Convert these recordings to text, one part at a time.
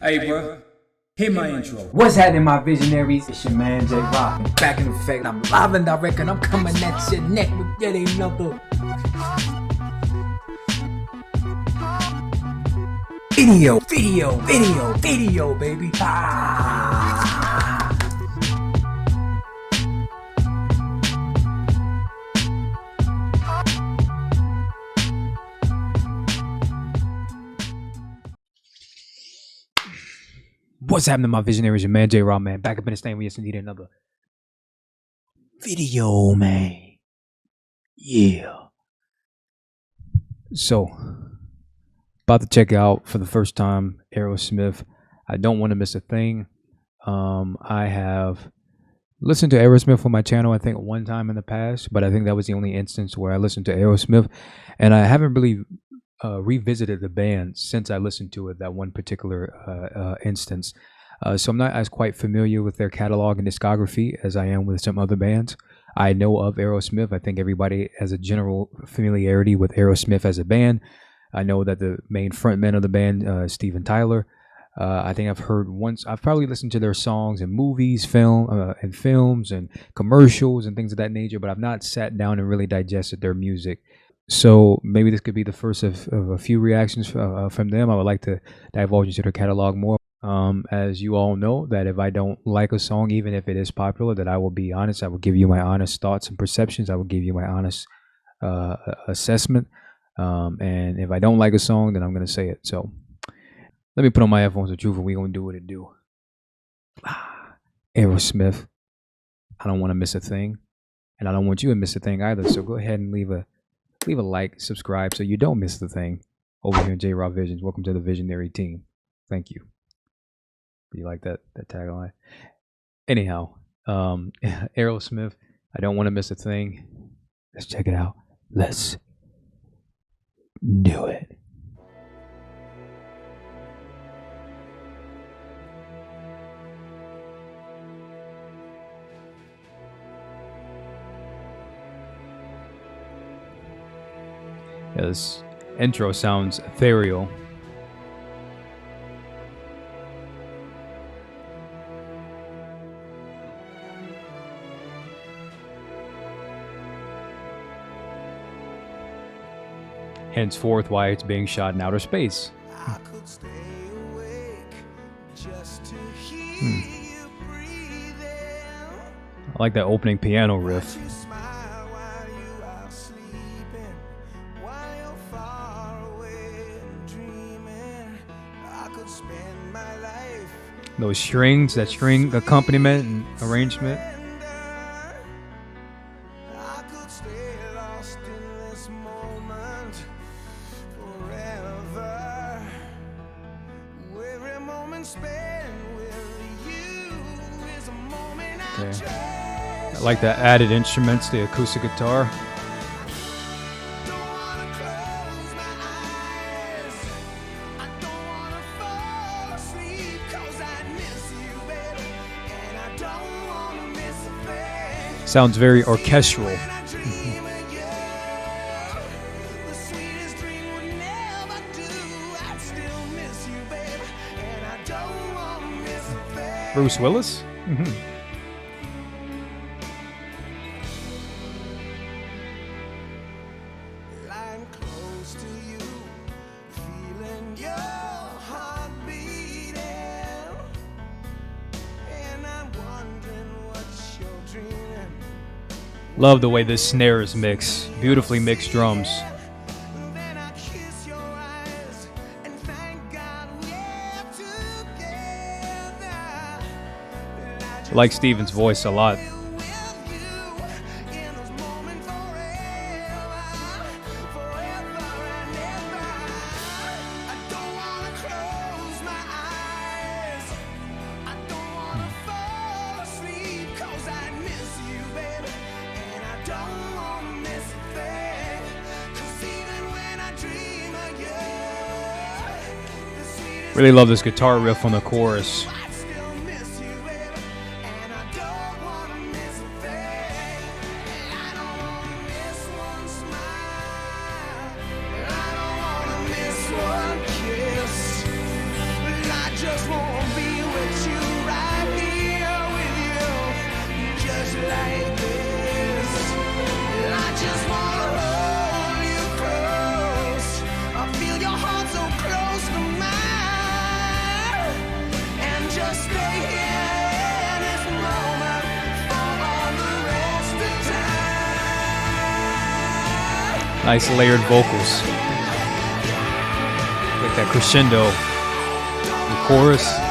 Hey, bro, hit my intro. What's happening, my visionaries? It's your man, J Rock. Back in effect, I'm live and direct, and I'm coming at your neck with yet another video, baby. What's happening, my visionaries? Your man, J Rock, man. Back up in this thing. We just need another video, man. Yeah. So, about to check out for the first time Aerosmith. I don't want to miss a thing. I have listened to Aerosmith on my channel, I think, one time in the past, but I think that was the only instance where I listened to Aerosmith, and I haven't really revisited the band since I listened to it that one particular instance. So I'm not as quite familiar with their catalog and discography as I am with some other bands. I know of Aerosmith. I think everybody has a general familiarity with Aerosmith as a band. I know that the main frontman of the band, Steven Tyler, I think I've probably listened to their songs in movies, films and commercials and things of that nature, but I've not sat down and really digested their music. So maybe this could be the first of a few reactions from them. I would like to divulge into their catalog more. As you all know, that if I don't like a song, even if it is popular, that I will be honest. I will give you my honest thoughts and perceptions. I will give you my honest assessment. And if I don't like a song, then I'm going to say it. So let me put on my headphones of truth and we're going to do what it do. Aerosmith. I don't want to miss a thing. And I don't want you to miss a thing either. So go ahead and leave a like, subscribe so you don't miss the thing over here in J Raw Visions. Welcome to the visionary team. Thank you. You like that tagline? Anyhow, Aerosmith, I don't want to miss a thing. Let's check it out. Let's do it. Yeah, this intro sounds ethereal. Henceforth, why it's being shot in outer space. I like that opening piano riff. Those strings, that string accompaniment and arrangement. Okay. I like the added instruments, the acoustic guitar. Sounds very orchestral. Bruce Willis? Love the way this snare is mixed. Beautifully mixed drums. I like Steven's voice a lot. Really love this guitar riff on the chorus. just Nice layered vocals. Like that crescendo. The chorus.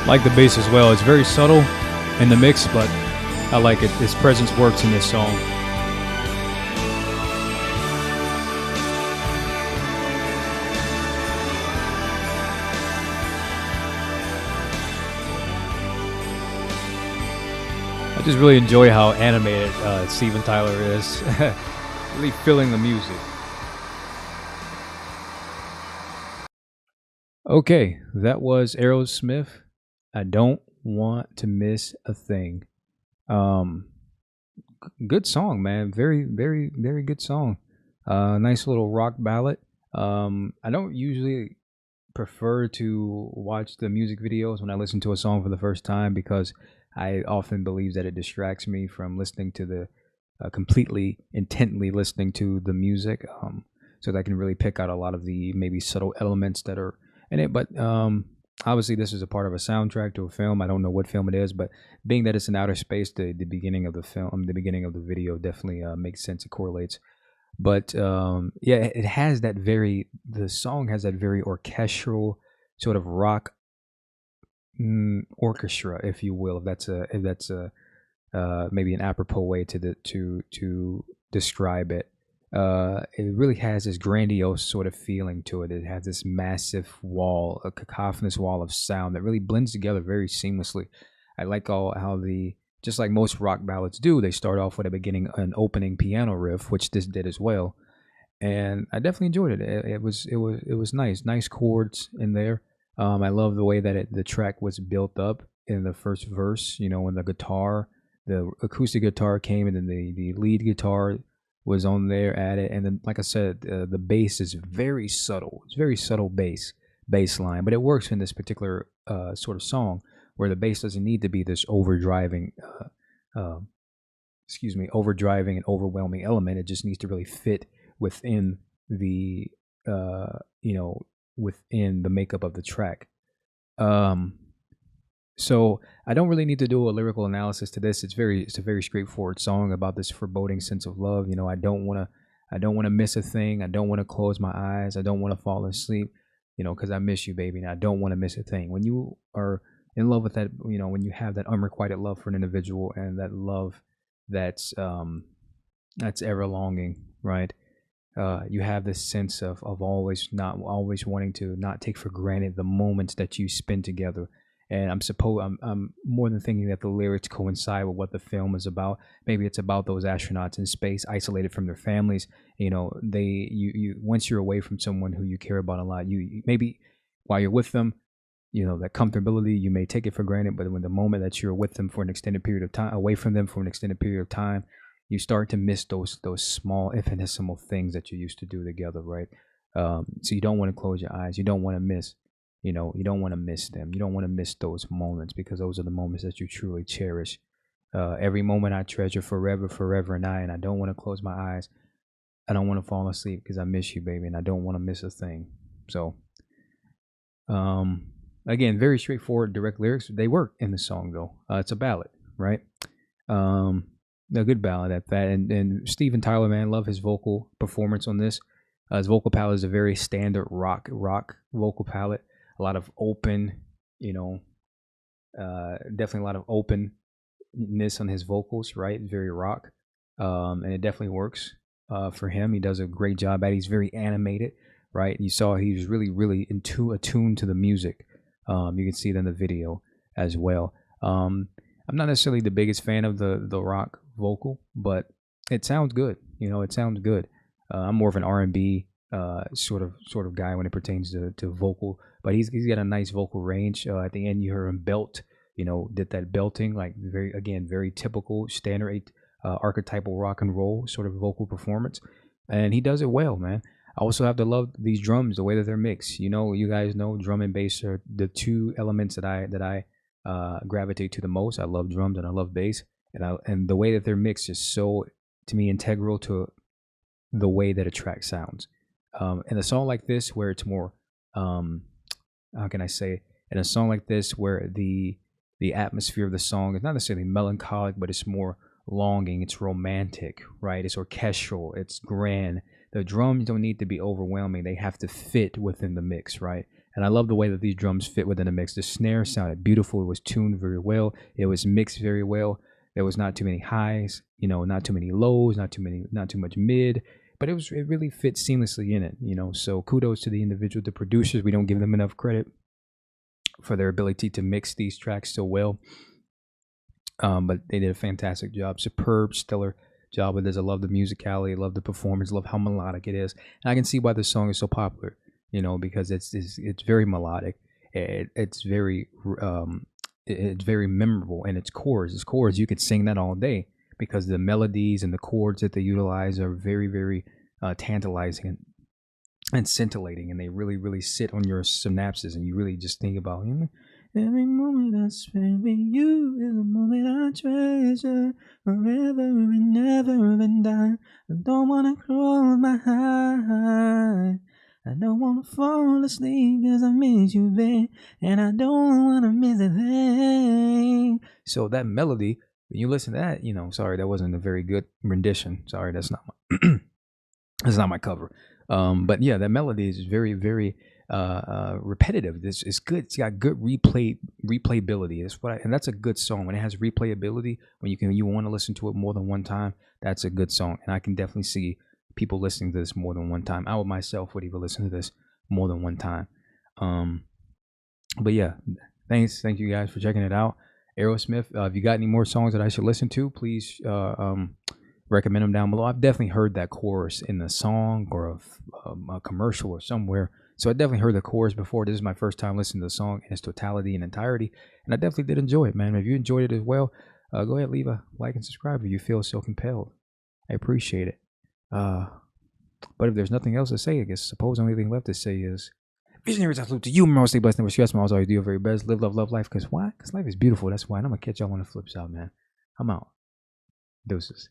Like the bass as well. It's very subtle in the mix, but I like it. His presence works in this song. I just really enjoy how animated Steven Tyler is. Really feeling the music. Okay, that was Aerosmith. I don't want to miss a thing. Good song, man. Very, very, very good song. Nice little rock ballad. I don't usually prefer to watch the music videos when I listen to a song for the first time because I often believe that it distracts me from listening to the completely intently listening to the music, so that I can really pick out a lot of the maybe subtle elements that are in it. But obviously, this is a part of a soundtrack to a film. I don't know what film it is, but being that it's in outer space, the beginning of the film, the beginning of the video definitely makes sense. It correlates. But yeah, it has that the song has that very orchestral sort of rock orchestra, if you will, if that's a maybe an apropos way to describe it. It really has this grandiose sort of feeling to it. It has this massive wall, a cacophonous wall of sound that really blends together very seamlessly. I like how just like most rock ballads do, they start off with an opening piano riff, which this did as well, and I definitely enjoyed it. It was nice chords in there. I love the way that the track was built up in the first verse. You know, when the acoustic guitar came, and then the lead guitar was on there at it, and then like I said, the bass is very subtle. It's very subtle bass line, but it works in this particular sort of song where the bass doesn't need to be this overdriving and overwhelming element. It just needs to really fit within the within the makeup of the track. So I don't really need to do a lyrical analysis to this. It's a very straightforward song about this foreboding sense of love. You know, I don't want to miss a thing. I don't want to close my eyes. I don't want to fall asleep, you know, because I miss you, baby. And I don't want to miss a thing. When you are in love with that, you know, when you have that unrequited love for an individual, and that love that's ever longing, right? You have this sense of always wanting to not take for granted the moments that you spend together. And I'm more than thinking that the lyrics coincide with what the film is about. Maybe it's about those astronauts in space, isolated from their families. You know, you once you're away from someone who you care about a lot, you maybe while you're with them, you know, that comfortability, you may take it for granted, but when the moment that you're with them for an extended period of time, away from them for an extended period of time, you start to miss those small infinitesimal things that you used to do together, right? So you don't want to close your eyes. You don't want to miss. You know, you don't want to miss them. You don't want to miss those moments, because those are the moments that you truly cherish. Every moment I treasure forever, forever, and I don't want to close my eyes. I don't want to fall asleep because I miss you, baby, and I don't want to miss a thing. So, again, very straightforward, direct lyrics. They work in the song, though. It's a ballad, right? A good ballad at that. And Steven Tyler, man, love his vocal performance on this. His vocal palette is a very standard rock vocal palette. A lot of open, you know, definitely a lot of openness on his vocals, right? Very rock, and it definitely works. for him. He does a great job at it. He's very animated, right? You saw he was really, really attuned to the music. You can see it in the video as well. I'm not necessarily the biggest fan of the rock vocal, but it sounds good. You know, it sounds good. I'm more of an R&B sort of guy when it pertains to vocal, but he's got a nice vocal range. At the end, you hear him belt. You know, did that belting, like very typical standard archetypal rock and roll sort of vocal performance, and he does it well, man. I also have to love these drums, the way that they're mixed. You know, you guys know drum and bass are the two elements that I gravitate to the most. I love drums and I love bass, and the way that they're mixed is so, to me, integral to the way that a track sounds. In a song like this, where it's more, how can I say, in a song like this, where the atmosphere of the song is not necessarily melancholic, but it's more longing, it's romantic, right? It's orchestral, it's grand. The drums don't need to be overwhelming. They have to fit within the mix, right? And I love the way that these drums fit within the mix. The snare sounded beautiful. It was tuned very well. It was mixed very well. There was not too many highs, you know, not too many lows, not too much mid, but it really fit seamlessly in it, you know. So kudos to the producers. We don't give them enough credit for their ability to mix these tracks so well. But they did a fantastic job. Superb, stellar job with this. I love the musicality, I love the performance, love how melodic it is. And I can see why this song is so popular, you know, because it's very melodic. It's very memorable, and its chords. You could sing that all day because the melodies and the chords that they utilize are very, very tantalizing and scintillating, and they really, really sit on your synapses, and you really just think about, you know, every moment I spend with you is a moment I treasure forever and ever and I don't want to close my eyes. I don't want to fall asleep because I miss you, babe, and I don't want to miss a thing. So that melody, when you listen to that, you know, sorry, that wasn't a very good rendition. Sorry, that's not my that's not my cover. But yeah, that melody is very, very repetitive. This is good. It's got good replayability. And that's a good song when it has replayability. When you want to listen to it more than one time, that's a good song. And I can definitely see people listening to this more than one time. I myself would even listen to this more than one time. But yeah, thank you guys for checking it out. Aerosmith. If you got any more songs that I should listen to, please recommend them down below. I've definitely heard that chorus in the song or a commercial or somewhere. So I definitely heard the chorus before. This is my first time listening to the song in its totality and entirety, and I definitely did enjoy it, man. If you enjoyed it as well, go ahead, leave a like and subscribe if you feel so compelled. I appreciate it. But if there's nothing else to say, I guess suppose the only thing left to say is, visionaries, I salute to you. Remember, stay blessed, never stress. Always do your very best. Live, love life. Because why? Because life is beautiful. That's why. And I'm gonna catch y'all on the flip side, man. I'm out. Deuces.